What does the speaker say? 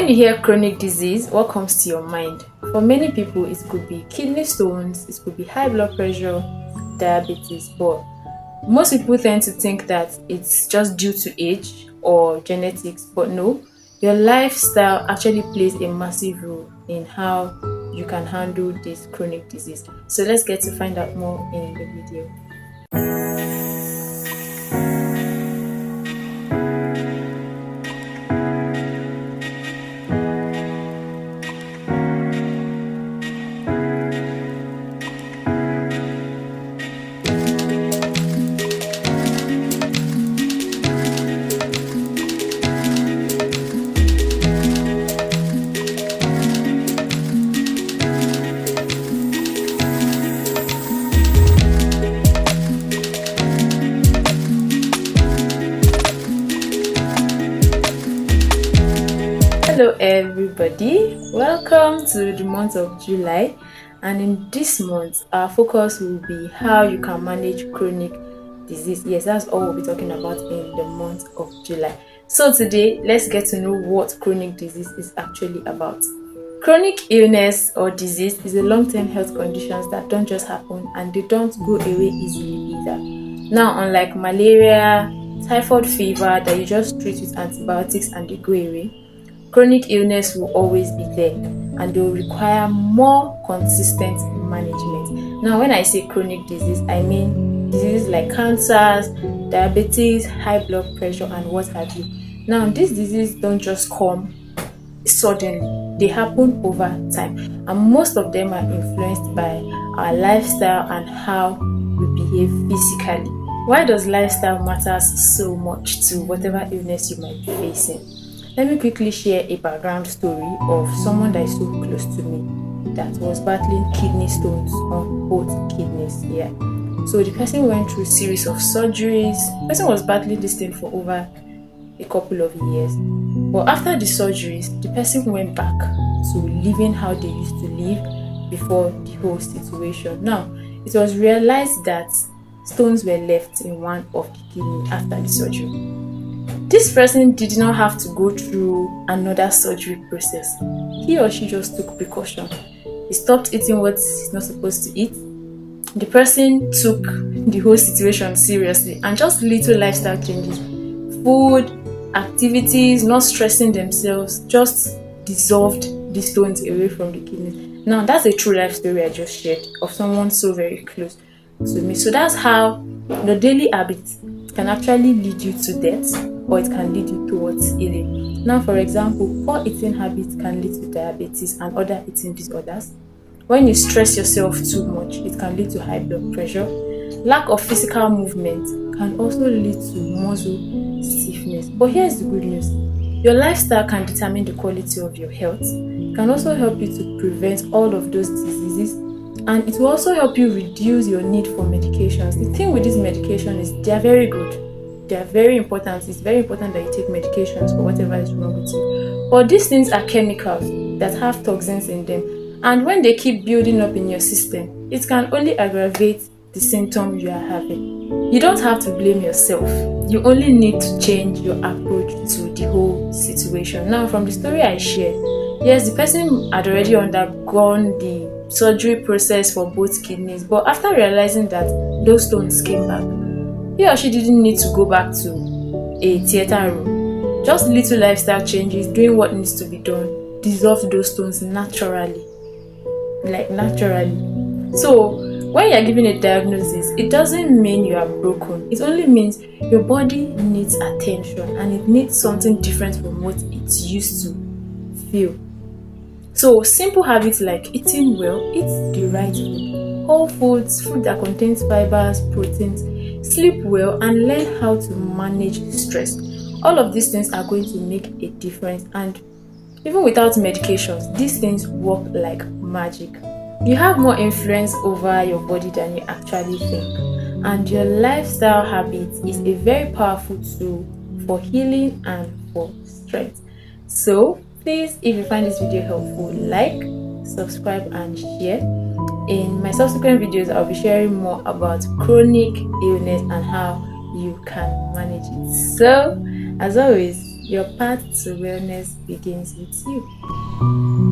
When you hear chronic disease, what comes to your mind? For many people, it could be kidney stones, it could be high blood pressure, diabetes, but most people tend to think that it's just due to age or genetics, but no, your lifestyle actually plays a massive role in how you can handle this chronic disease. So let's get to find out more in the video. Hello everybody, welcome to the month of July, and in this month our focus will be how you can manage chronic disease. Yes, that's all we'll be talking about in the month of July. So today let's get to know what chronic disease is actually about. Chronic illness or disease is a long-term health conditions that don't just happen and they don't go away easily either. Now, unlike malaria, typhoid fever that you just treat with antibiotics and they go away, chronic illness will always be there and they will require more consistent management. Now, when I say chronic disease, I mean diseases like cancers, diabetes, high blood pressure, and what have you. Now, these diseases don't just come suddenly, they happen over time, and most of them are influenced by our lifestyle and how we behave physically. Why does lifestyle matter so much to whatever illness you might be facing? Let me quickly share a background story of someone that is so close to me that was battling kidney stones on both kidneys. Yeah. So the person went through a series of surgeries. The person was battling this thing for over a couple of years. But after the surgeries, the person went back to living how they used to live before the whole situation. Now, it was realized that stones were left in one of the kidney after the surgery. This person did not have to go through another surgery process. He or she just took precaution. He stopped eating what he's not supposed to eat. The person took the whole situation seriously and just little lifestyle changes, food, activities, not stressing themselves, just dissolved the stones away from the kidney. Now, that's a true life story I just shared of someone so very close to me. So that's how the daily habits can actually lead you to death, or it can lead you towards healing. Now, for example, poor eating habits can lead to diabetes and other eating disorders. When you stress yourself too much, it can lead to high blood pressure. Lack of physical movement can also lead to muscle stiffness. But here's the good news. Your lifestyle can determine the quality of your health. It can also help you to prevent all of those diseases, and it will also help you reduce your need for medications. The thing with this medication is they are very good. They are very important. It's very important that you take medications for whatever is wrong with you. But these things are chemicals that have toxins in them. And when they keep building up in your system, it can only aggravate the symptom you are having. You don't have to blame yourself. You only need to change your approach to the whole situation. Now, from the story I shared, yes, the person had already undergone the surgery process for both kidneys, but after realizing that those stones came back, he or she didn't need to go back to a theater room. Just little lifestyle changes, doing what needs to be done, dissolve those stones naturally. Like naturally. So when you are given a diagnosis, it doesn't mean you are broken. It only means your body needs attention and it needs something different from what it's used to feel. So simple habits like eating well, eat the right food, whole foods, food that contains fibers, proteins, sleep well, and learn how to manage stress. All of these things are going to make a difference, and even without medications, these things work like magic. You have more influence over your body than you actually think, and your lifestyle habits is a very powerful tool for healing and for strength. So please, if you find this video helpful, like, subscribe, and share. In my subsequent videos, I'll be sharing more about chronic illness and how you can manage it. So, as always, Your path to wellness begins with you.